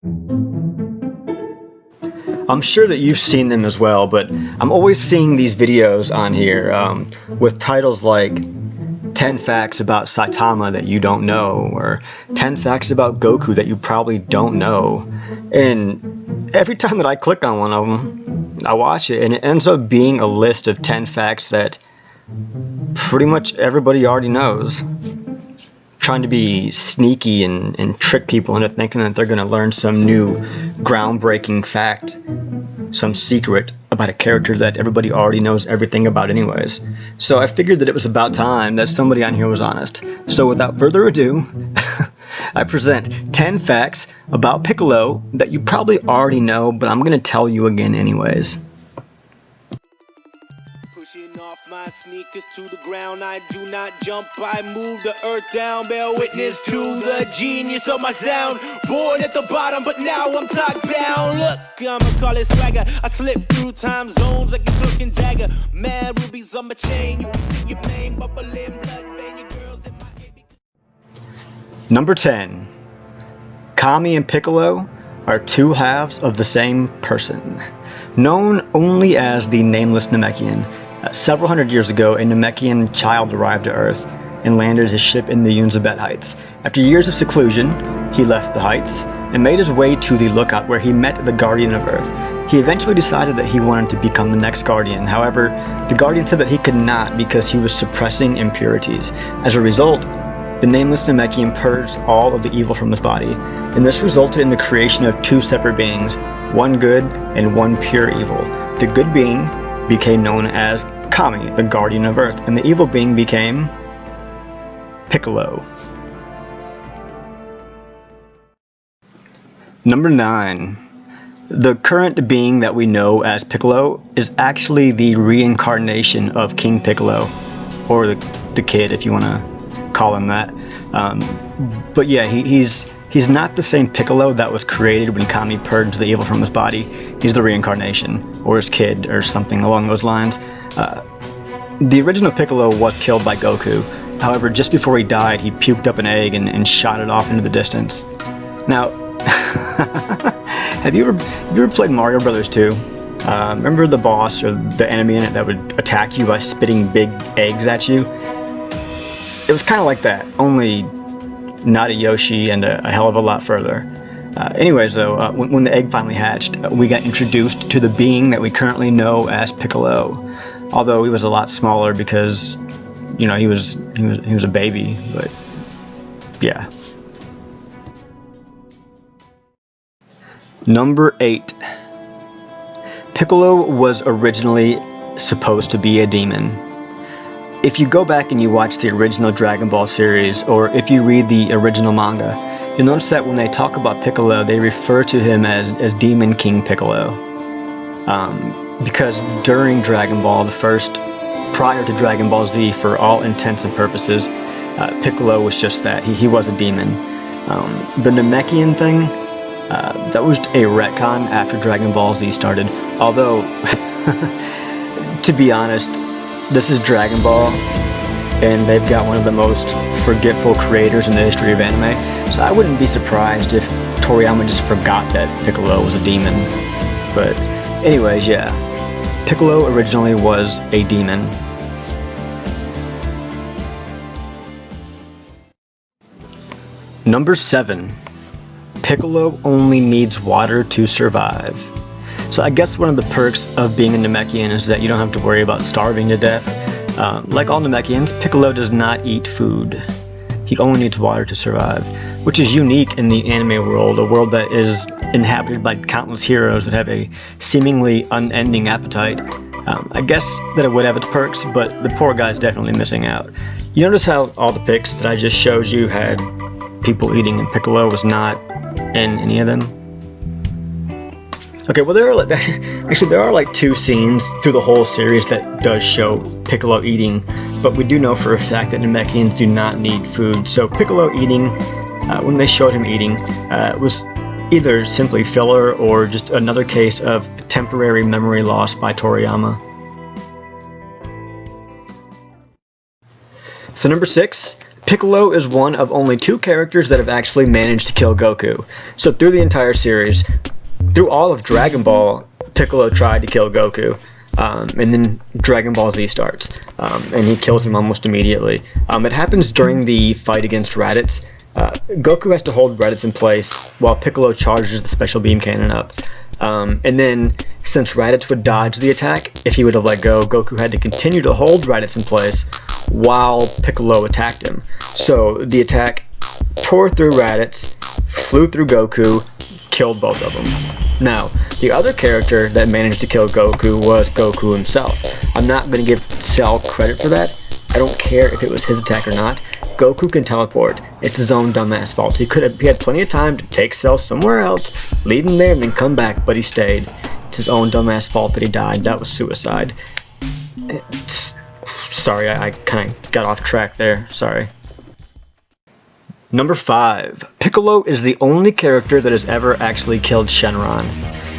I'm sure that you've seen them as well, but I'm always seeing these videos on here with titles like 10 facts about Saitama that you don't know, or 10 facts about Goku that you probably don't know. And every time that I click on one of them, I watch it, and it ends up being a list of 10 facts that pretty much everybody already knows. Trying to be sneaky and trick people into thinking that they're going to learn some new groundbreaking fact, some secret about a character that everybody already knows everything about anyways. So I figured that it was about time that somebody on here was honest. So without further ado, I present 10 facts about Piccolo that you probably already know, but I'm going to tell you again anyways. Pushing off my sneakers to the ground, I do not jump, I move the earth down. Bear witness to the genius of my sound. Born at the bottom, but now I'm top down. Look, I'ma call it swagger. I slip through time zones like a cloak and dagger. Mad rubies on my chain, you can see your name bubbling blood vein. Your girls in my baby. Number 10. Kami and Piccolo are two halves of the same person. Known only as the Nameless Namekian, several hundred years ago, a Namekian child arrived to Earth and landed his ship in the Yunzabet Heights. After years of seclusion, he left the Heights and made his way to the Lookout, where he met the Guardian of Earth. He eventually decided that he wanted to become the next Guardian. However, the Guardian said that he could not because he was suppressing impurities. As a result, the Nameless Namekian purged all of the evil from his body, and this resulted in the creation of two separate beings, one good and one pure evil. The good being became known as Kami, the Guardian of Earth, and the evil being became Piccolo. Number 9. The current being that we know as Piccolo is actually the reincarnation of King Piccolo, or the kid if you want to call him that. But yeah, he's not the same Piccolo that was created when Kami purged the evil from his body. He's the reincarnation, or his kid, or something along those lines. The original Piccolo was killed by Goku. However, just before he died, he puked up an egg and shot it off into the distance. Now, have you ever played Mario Brothers 2? Remember the boss or the enemy in it that would attack you by spitting big eggs at you? It was kind of like that, only not a Yoshi and a hell of a lot further. Anyways though, when the egg finally hatched, we got introduced to the being that we currently know as Piccolo. Although he was a lot smaller because, you know, he was a baby, but yeah. Number 8. Piccolo was originally supposed to be a demon. If you go back and you watch the original Dragon Ball series, or if you read the original manga, you'll notice that when they talk about Piccolo, they refer to him as Demon King Piccolo. Because during Dragon Ball, prior to Dragon Ball Z, for all intents and purposes, Piccolo was just that. He was a demon. The Namekian thing, that was a retcon after Dragon Ball Z started. Although, to be honest, this is Dragon Ball, and they've got one of the most forgetful creators in the history of anime, so I wouldn't be surprised if Toriyama just forgot that Piccolo was a demon. But anyways, yeah, Piccolo originally was a demon. Number 7. Piccolo only needs water to survive. So I guess one of the perks of being a Namekian is that you don't have to worry about starving to death. Like all Namekians, Piccolo does not eat food. He only needs water to survive, which is unique in the anime world, a world that is inhabited by countless heroes that have a seemingly unending appetite. I guess that it would have its perks, but the poor guy's definitely missing out. You notice how all the pics that I just showed you had people eating and Piccolo was not in any of them? Okay, well there are like 2 scenes through the whole series that does show Piccolo eating, but we do know for a fact that Namekians do not need food. So Piccolo eating, when they showed him eating, was either simply filler or just another case of temporary memory loss by Toriyama. So number 6, Piccolo is one of only 2 characters that have actually managed to kill Goku. So through the entire series, through all of Dragon Ball, Piccolo tried to kill Goku. And then Dragon Ball Z starts, and he kills him almost immediately. It happens during the fight against Raditz. Goku has to hold Raditz in place while Piccolo charges the special beam cannon up. And then, since Raditz would dodge the attack, if he would have let go, Goku had to continue to hold Raditz in place while Piccolo attacked him. So the attack tore through Raditz, flew through Goku, killed both of them. Now, the other character that managed to kill Goku was Goku himself. I'm not going to give Cell credit for that. I don't care if it was his attack or not. Goku can teleport. It's his own dumbass fault. He had plenty of time to take Cell somewhere else, leave him there, and then come back, but he stayed. It's his own dumbass fault that he died. That was suicide. Sorry, I kind of got off track there. Sorry. Number 5. Piccolo is the only character that has ever actually killed Shenron.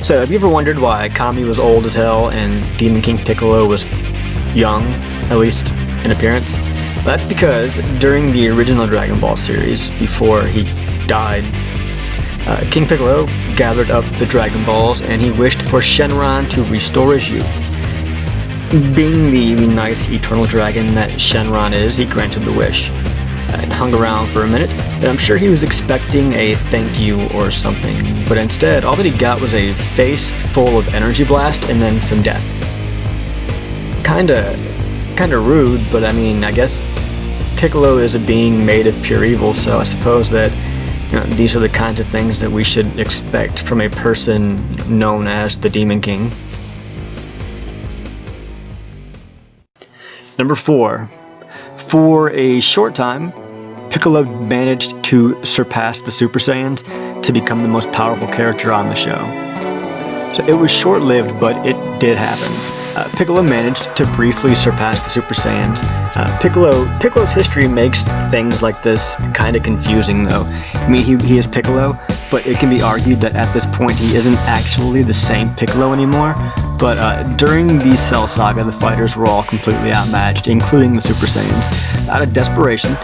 So, have you ever wondered why Kami was old as hell and Demon King Piccolo was young, at least in appearance? Well, that's because during the original Dragon Ball series, before he died, King Piccolo gathered up the Dragon Balls and he wished for Shenron to restore his youth. Being the nice eternal dragon that Shenron is, he granted the wish. And hung around for a minute, and I'm sure he was expecting a thank you or something, but instead, all that he got was a face full of energy blast and then some death. Kinda rude, but I mean, I guess Piccolo is a being made of pure evil, so I suppose that these are the kinds of things that we should expect from a person known as the Demon King. Number 4. For a short time, Piccolo managed to surpass the Super Saiyans to become the most powerful character on the show. So it was short-lived, but it did happen. Piccolo managed to briefly surpass the Super Saiyans. Piccolo's history makes things like this kind of confusing, though. I mean, he is Piccolo, but it can be argued that at this point he isn't actually the same Piccolo anymore. But during the Cell Saga, the fighters were all completely outmatched, including the Super Saiyans. Out of desperation,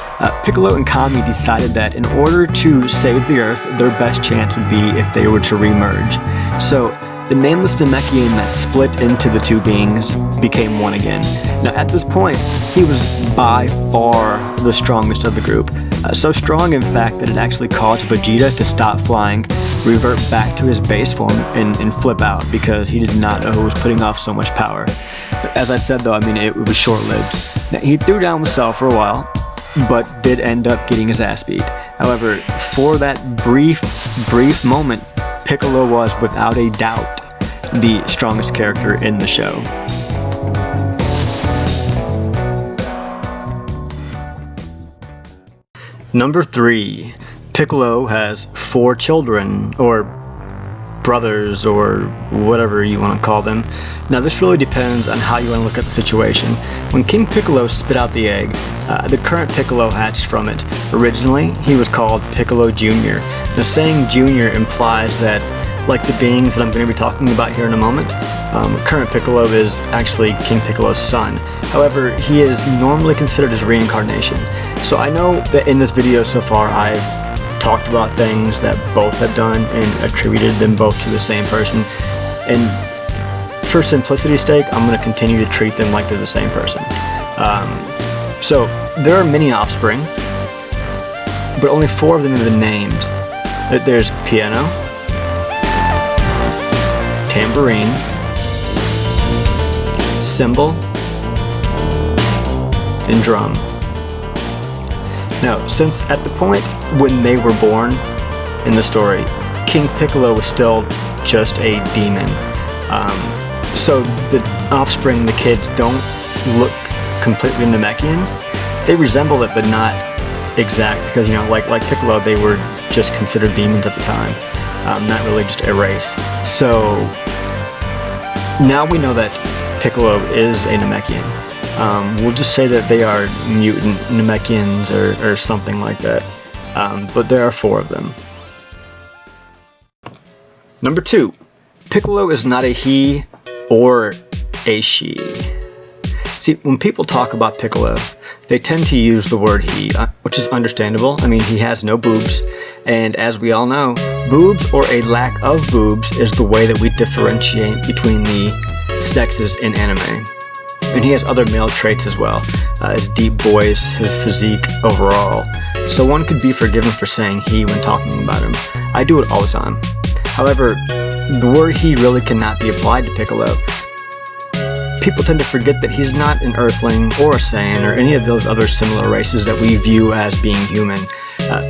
Piccolo and Kami decided that in order to save the Earth, their best chance would be if they were to remerge. So, the nameless Namekian that split into the 2 beings became one again. Now, at this point, he was by far the strongest of the group. So strong, in fact, that it actually caused Vegeta to stop flying, revert back to his base form, and flip out because he did not know who was putting off so much power. But as I said, though, I mean, it was short-lived. Now, he threw down with Cell for a while, but did end up getting his ass beat. However, for that brief moment, Piccolo was, without a doubt, the strongest character in the show. Number 3. Piccolo has 4 children, or brothers, or whatever you want to call them. Now this really depends on how you want to look at the situation. When King Piccolo spit out the egg, the current Piccolo hatched from it. Originally, he was called Piccolo Jr. Now saying Jr. implies that, like the beings that I'm going to be talking about here in a moment, current Piccolo is actually King Piccolo's son. However, he is normally considered as reincarnation. So I know that in this video so far I've talked about things that both have done and attributed them both to the same person. And for simplicity's sake, I'm going to continue to treat them like they're the same person. So there are many offspring, but only 4 of them have been named. There's piano, tambourine, cymbal, and drum. Now, since at the point when they were born in the story, King Piccolo was still just a demon. So the offspring, the kids, don't look completely Namekian. They resemble it, but not exact, because, like Piccolo, they were just considered demons at the time. Not really just a race. So now we know that Piccolo is a Namekian. We'll just say that they are mutant Namekians or something like that. But there are 4 of them. Number 2. Piccolo is not a he or a she. See, when people talk about Piccolo, they tend to use the word he, which is understandable. I mean, he has no boobs, and as we all know, boobs or a lack of boobs is the way that we differentiate between the sexes in anime. And he has other male traits as well, his deep voice, his physique overall. So one could be forgiven for saying he when talking about him. I do it all the time. However, the word he really cannot be applied to Piccolo. People tend to forget that he's not an Earthling or a Saiyan or any of those other similar races that we view as being human.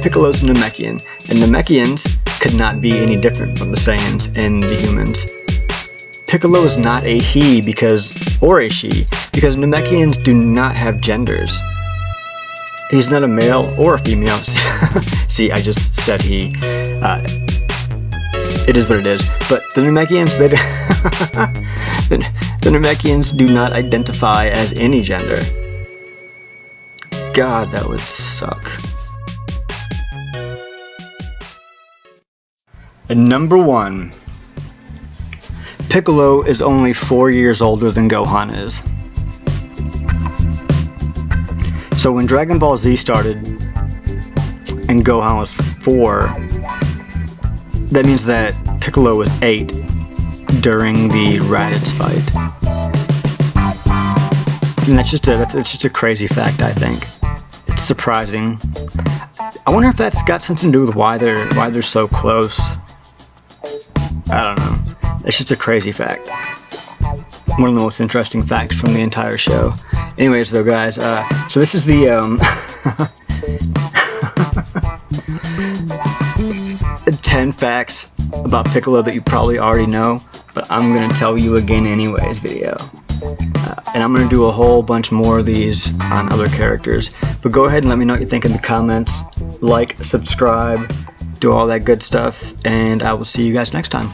Piccolo's Namekian, and Namekians could not be any different from the Saiyans and the humans. Piccolo is not a he or a she because Namekians do not have genders. He's not a male or a female. See, I just said he. It is what it is. But the Namekians, the Namekians do not identify as any gender. God, that would suck. And number 1. Piccolo is only 4 years older than Gohan is. So when Dragon Ball Z started and Gohan was 4, that means that Piccolo was 8 during the Raditz fight. And that's just a crazy fact, I think. It's surprising. I wonder if that's got something to do with why they're so close. I don't know. It's just a crazy fact. One of the most interesting facts from the entire show. Anyways, though, guys, so this is the 10 facts about Piccolo that you probably already know, but I'm going to tell you again anyways video. And I'm going to do a whole bunch more of these on other characters. But go ahead and let me know what you think in the comments. Like, subscribe, do all that good stuff, and I will see you guys next time.